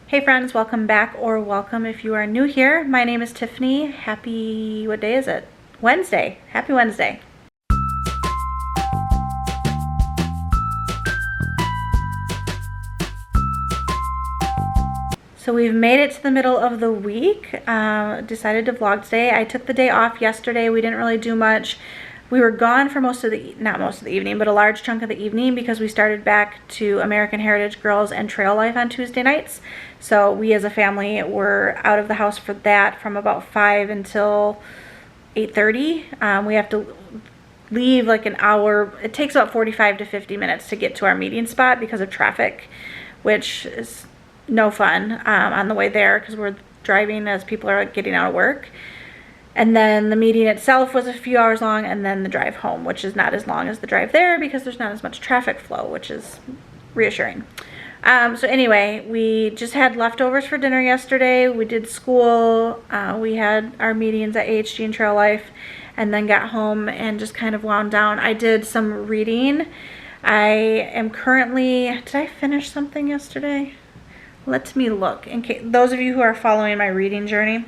Hey friends, welcome back, or welcome if you are new here. My name is Tiffany. Happy, what day is it? Wednesday. Happy Wednesday. So we've made it to the middle of the week. Decided to vlog today. I took the day off yesterday. We didn't really do much. We were gone for not most of the evening, but a large chunk of the evening because we started back to American Heritage Girls and Trail Life on Tuesday nights. So we as a family were out of the house for that from about 5 until 8:30. We have to leave like an hour. It takes about 45 to 50 minutes to get to our meeting spot because of traffic, which is no fun on the way there because we're driving as people are getting out of work. And then the meeting itself was a few hours long, and then the drive home, which is not as long as the drive there because there's not as much traffic flow, which is reassuring. So anyway, we just had leftovers for dinner yesterday. We did school. We had our meetings at AHG and Trail Life, and then got home and just kind of wound down. I did some reading. I am currently, did I finish something yesterday? Let me look. In case those of you who are following my reading journey,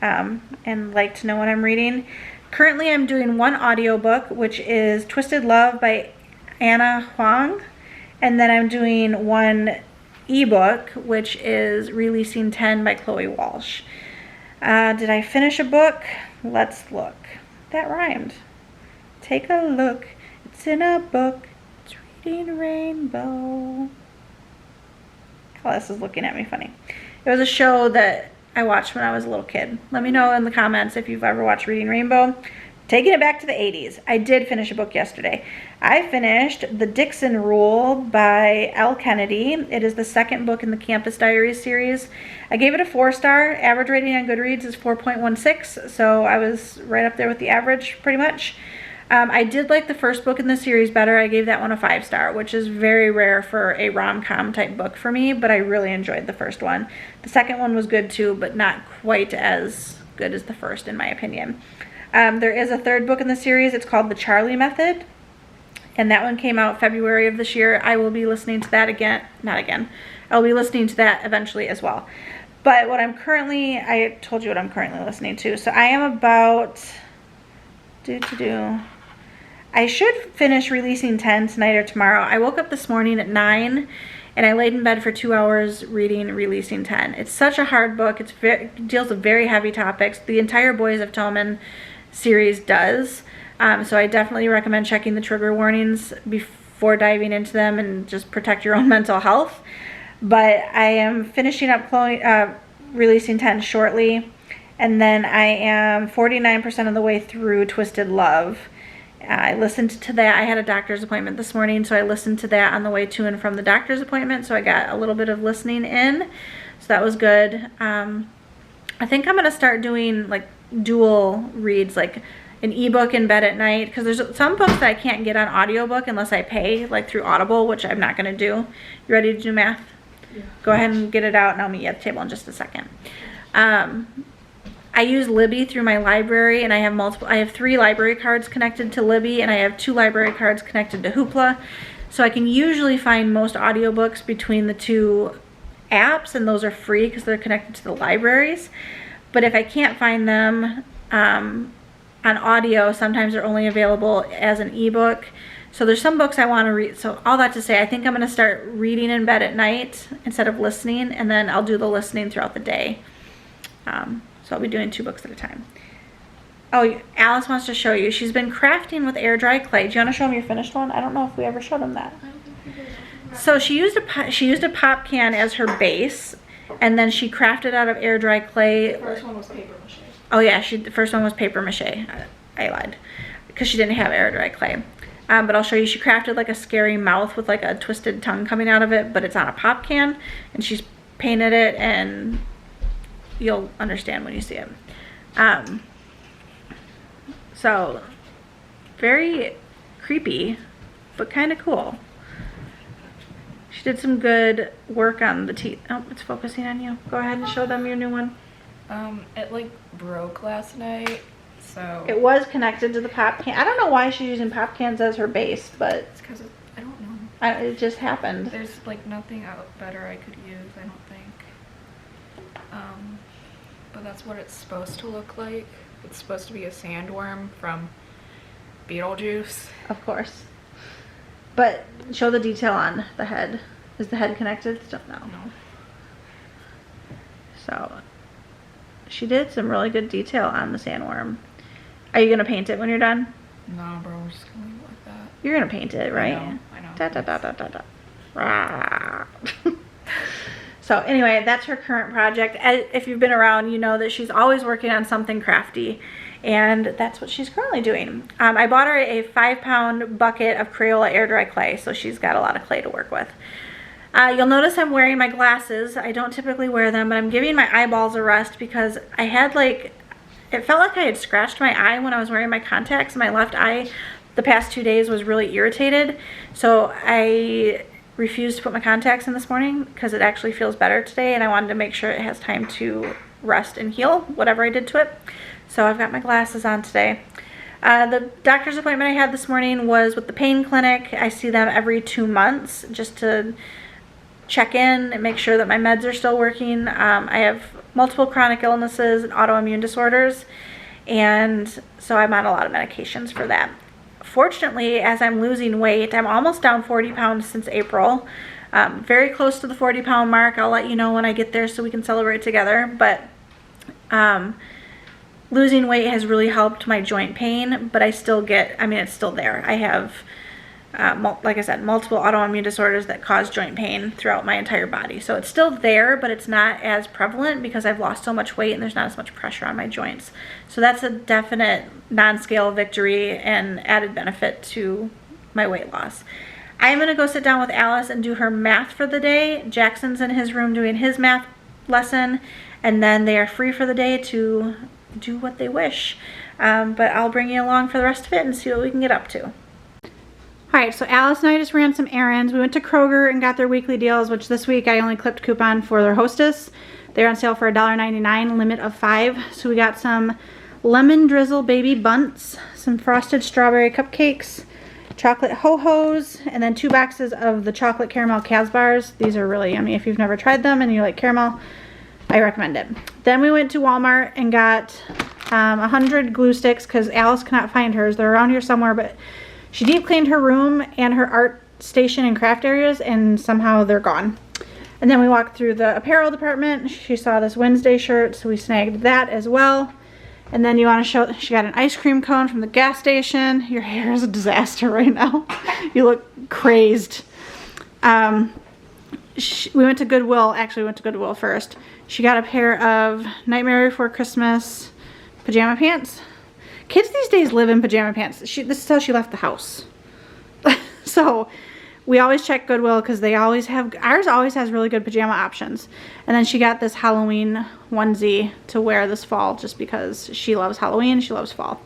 and like to know what I'm reading. Currently I'm doing one audiobook, which is Twisted Love by Anna Huang, and then I'm doing one ebook, which is Releasing 10 by Chloe Walsh. Did I finish a book? Let's look. That rhymed. Take a look. It's in a book. It's reading Rainbow. Alice is looking at me funny. It was a show that I watched when I was a little kid. Let me know in the comments if you've ever watched Reading Rainbow. Taking it back to the 80s. I did finish a book yesterday. I finished The Dixon Rule by L. Kennedy. It is the second book in the Campus Diaries series. I gave it a 4-star. Average rating on Goodreads is 4.16, so I was right up there with the average pretty much. I did like the first book in the series better. I gave that one a 5-star, which is very rare for a rom-com type book for me, but I really enjoyed the first one. The second one was good too, but not quite as good as the first in my opinion. There is a third book in the series. It's called The Charlie Method, and that one came out February of this year. I will be listening to that I'll be listening to that eventually as well. But what I told you what I'm currently listening to. So I am about, I should finish Releasing 10 tonight or tomorrow. I woke up this morning at 9 and I laid in bed for 2 hours reading Releasing 10. It's such a hard book. It deals with very heavy topics. The entire Boys of Tillman series does. So I definitely recommend checking the trigger warnings before diving into them and just protect your own mental health. But I am finishing up Releasing 10 shortly. And then I am 49% of the way through Twisted Love. I listened to that. I had a doctor's appointment this morning, so I listened to that on the way to and from the doctor's appointment, so I got a little bit of listening in, so that was good. I think I'm going to start doing like dual reads, like an ebook in bed at night, because there's some books that I can't get on audiobook unless I pay, like through Audible, which I'm not going to do. You ready to do math? Yeah. Go ahead and get it out, and I'll meet you at the table in just a second. I use Libby through my library, and I have 3 library cards connected to Libby, and I have 2 library cards connected to Hoopla. So I can usually find most audiobooks between the 2 apps, and those are free because they're connected to the libraries. But if I can't find them on audio, sometimes they're only available as an ebook. So there's some books I want to read. So all that to say, I think I'm going to start reading in bed at night instead of listening, and then I'll do the listening throughout the day. So I'll be doing 2 books at a time. Oh, Alice wants to show you. She's been crafting with air dry clay. Do you want to show them your finished one? I don't know if we ever showed them that. So she used a pop can as her base, and then she crafted out of air dry clay. The first one was paper mache. Oh yeah, the first one was paper mache. I lied because she didn't have air dry clay. But I'll show you. She crafted like a scary mouth with like a twisted tongue coming out of it, but it's on a pop can, and she's painted it, and you'll understand when you see it. So very creepy, but kind of cool. She did some good work on the teeth. Oh, it's focusing on you. Go ahead and show them your new one. It like broke last night, so it was connected to the pop can. I don't know why she's using pop cans as her base, but it's because I don't know. It just happened. There's like nothing better I could use, I don't think. But that's what it's supposed to look like. It's supposed to be a sandworm from Beetlejuice. Of course. But show the detail on the head. Is the head connected? No. So she did some really good detail on the sandworm. Are you gonna paint it when you're done? No, bro, we're just gonna leave it like that. You're gonna paint it, right? I know. Da, da, da, da, da, da. Rah. So anyway, that's her current project. If you've been around, you know that she's always working on something crafty, and that's what she's currently doing. I bought her a 5-pound bucket of Crayola air dry clay, so she's got a lot of clay to work with. You'll notice I'm wearing my glasses. I don't typically wear them, but I'm giving my eyeballs a rest because I had it felt like I had scratched my eye when I was wearing my contacts. My left eye the past 2 days was really irritated, so I refused to put my contacts in this morning because it actually feels better today, and I wanted to make sure it has time to rest and heal whatever I did to it. So I've got my glasses on today. The doctor's appointment I had this morning was with the pain clinic. I see them every 2 months just to check in and make sure that my meds are still working. I have multiple chronic illnesses and autoimmune disorders, and so I'm on a lot of medications for that. Fortunately, as I'm losing weight, I'm almost down 40 pounds since April. Very close to the 40-pound mark. I'll let you know when I get there so we can celebrate together. But losing weight has really helped my joint pain, but I still get, it's still there. I have, like I said, multiple autoimmune disorders that cause joint pain throughout my entire body. So it's still there, but it's not as prevalent because I've lost so much weight and there's not as much pressure on my joints. So that's a definite non-scale victory and added benefit to my weight loss. I'm gonna go sit down with Alice and do her math for the day. Jackson's in his room doing his math lesson, and then they are free for the day to do what they wish. But I'll bring you along for the rest of it and see what we can get up to. Alright, so Alice and I just ran some errands. We went to Kroger and got their weekly deals, which this week I only clipped coupon for their Hostess. They're on sale for $1.99, limit of 5. So we got some lemon drizzle baby bunts, some frosted strawberry cupcakes, chocolate ho-hos, and then 2 boxes of the chocolate caramel Casbars. These are really yummy. If you've never tried them and you like caramel, I recommend it. Then we went to Walmart and got 100 glue sticks because Alice cannot find hers. They're around here somewhere, but she deep cleaned her room and her art station and craft areas, and somehow they're gone. And then we walked through the apparel department. She saw this Wednesday shirt, so we snagged that as well. And then you want to show, she got an ice cream cone from the gas station. Your hair is a disaster right now. You look crazed. We went to Goodwill. Actually, we went to Goodwill first. She got a pair of Nightmare Before Christmas pajama pants. Kids these days live in pajama pants. This is how she left the house. So we always check Goodwill because they always have, ours always has really good pajama options. And then she got this Halloween onesie to wear this fall just because she loves Halloween, she loves fall.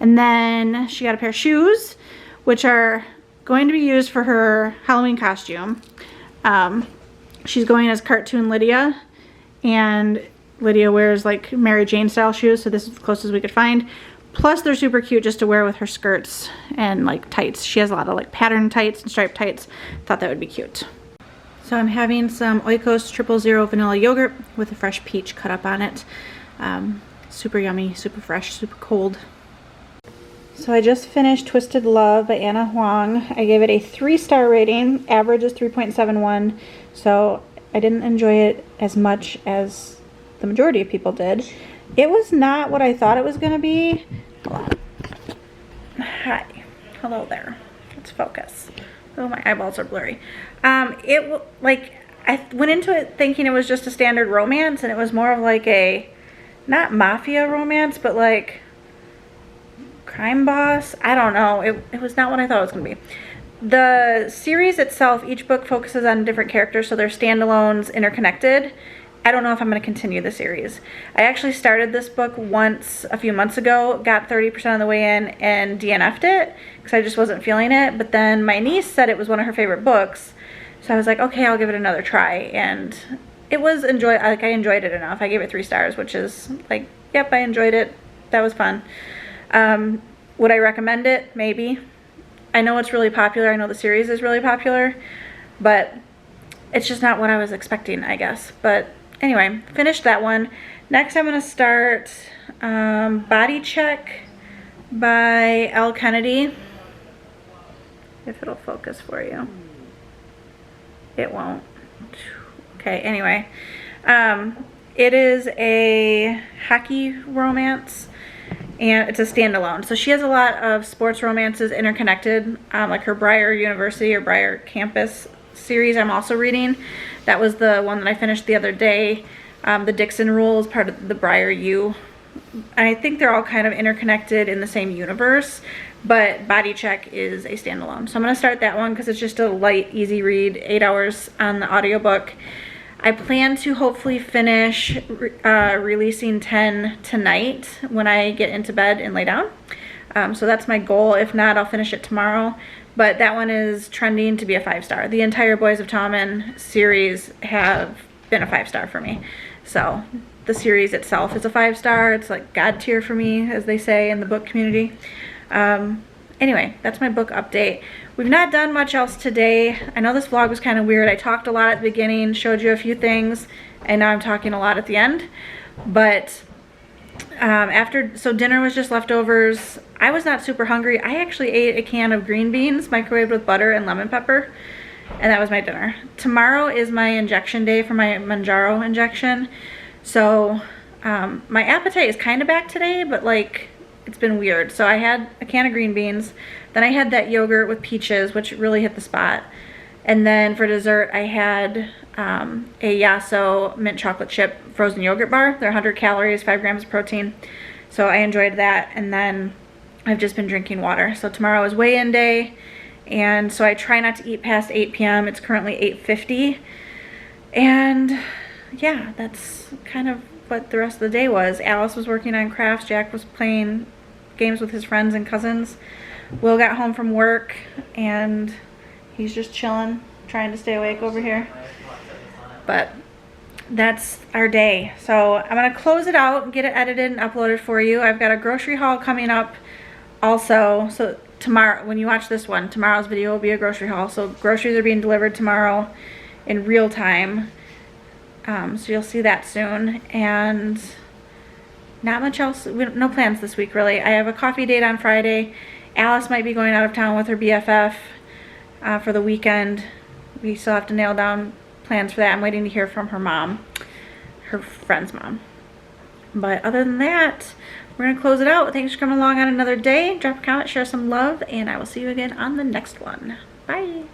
And then she got a pair of shoes, which are going to be used for her Halloween costume. She's going as Cartoon Lydia, and Lydia wears like Mary Jane style shoes, so this is the closest we could find. Plus they're super cute just to wear with her skirts and like tights. She has a lot of like pattern tights and striped tights. Thought that would be cute. So I'm having some Oikos 000 vanilla yogurt with a fresh peach cut up on it. Super yummy, super fresh, super cold. So I just finished Twisted Love by Anna Huang. I gave it a 3-star rating. Average is 3.71. So I didn't enjoy it as much as the majority of people did. It was not what I thought it was going to be. Hold on. Hi. Hello there. Let's focus. Oh, my eyeballs are blurry. I went into it thinking it was just a standard romance, and it was more of like a, not mafia romance, but like crime boss. I don't know. It was not what I thought it was going to be. The series itself, each book focuses on different characters, so they're standalones, interconnected. I don't know if I'm going to continue the series. I actually started this book once a few months ago, got 30% of the way in, and DNF'd it because I just wasn't feeling it. But then my niece said it was one of her favorite books, so I was like, okay, I'll give it another try. And it was I enjoyed it enough. I gave it 3 stars, which is like, yep, I enjoyed it. That was fun. Would I recommend it? Maybe. I know it's really popular. I know the series is really popular, but it's just not what I was expecting, I guess. But anyway, finished that one. Next I'm going to start Body Check by Elle Kennedy. If it'll focus for you. It won't. Okay, anyway. It is a hockey romance, and it's a standalone. So she has a lot of sports romances interconnected, like her Briar University or Briar Campus series I'm also reading. That was the one that I finished the other day. The Dixon Rule is part of the Briar U. I think they're all kind of interconnected in the same universe, but Body Check is a standalone. So I'm going to start that one because it's just a light, easy read, 8 hours on the audiobook. I plan to hopefully finish releasing 10 tonight when I get into bed and lay down. So that's my goal. If not, I'll finish it tomorrow. But that one is trending to be a 5-star. The entire Boys of Tommen series have been a 5-star for me. So the series itself is a 5-star. It's like God tier for me, as they say in the book community. Anyway, that's my book update. We've not done much else today. I know this vlog was kind of weird. I talked a lot at the beginning, showed you a few things, and now I'm talking a lot at the end. But so dinner was just leftovers. I was not super hungry. I actually ate a can of green beans, microwaved with butter and lemon pepper, and that was my dinner. Tomorrow is my injection day for my Manjaro injection. So my appetite is kind of back today, but like it's been weird. So I had a can of green beans, then I had that yogurt with peaches, which really hit the spot. And then for dessert, I had a Yasso mint chocolate chip frozen yogurt bar. They're 100 calories, 5 grams of protein. So I enjoyed that. And then I've just been drinking water. So tomorrow is weigh-in day. And so I try not to eat past 8 p.m. It's currently 8:50. And yeah, that's kind of what the rest of the day was. Alice was working on crafts. Jack was playing games with his friends and cousins. Will got home from work and he's just chilling, trying to stay awake over here. But that's our day. So I'm gonna close it out and get it edited and uploaded for you. I've got a grocery haul coming up also. So tomorrow, when you watch this one, tomorrow's video will be a grocery haul. So groceries are being delivered tomorrow in real time. So you'll see that soon. And not much else, no plans this week really. I have a coffee date on Friday. Alice might be going out of town with her BFF for the weekend. We still have to nail down plans for that. I'm waiting to hear from her mom, her friend's mom. But other than that, we're gonna close it out. Thanks for coming along on another day. Drop a comment, share some love, and I will see you again on the next one. Bye.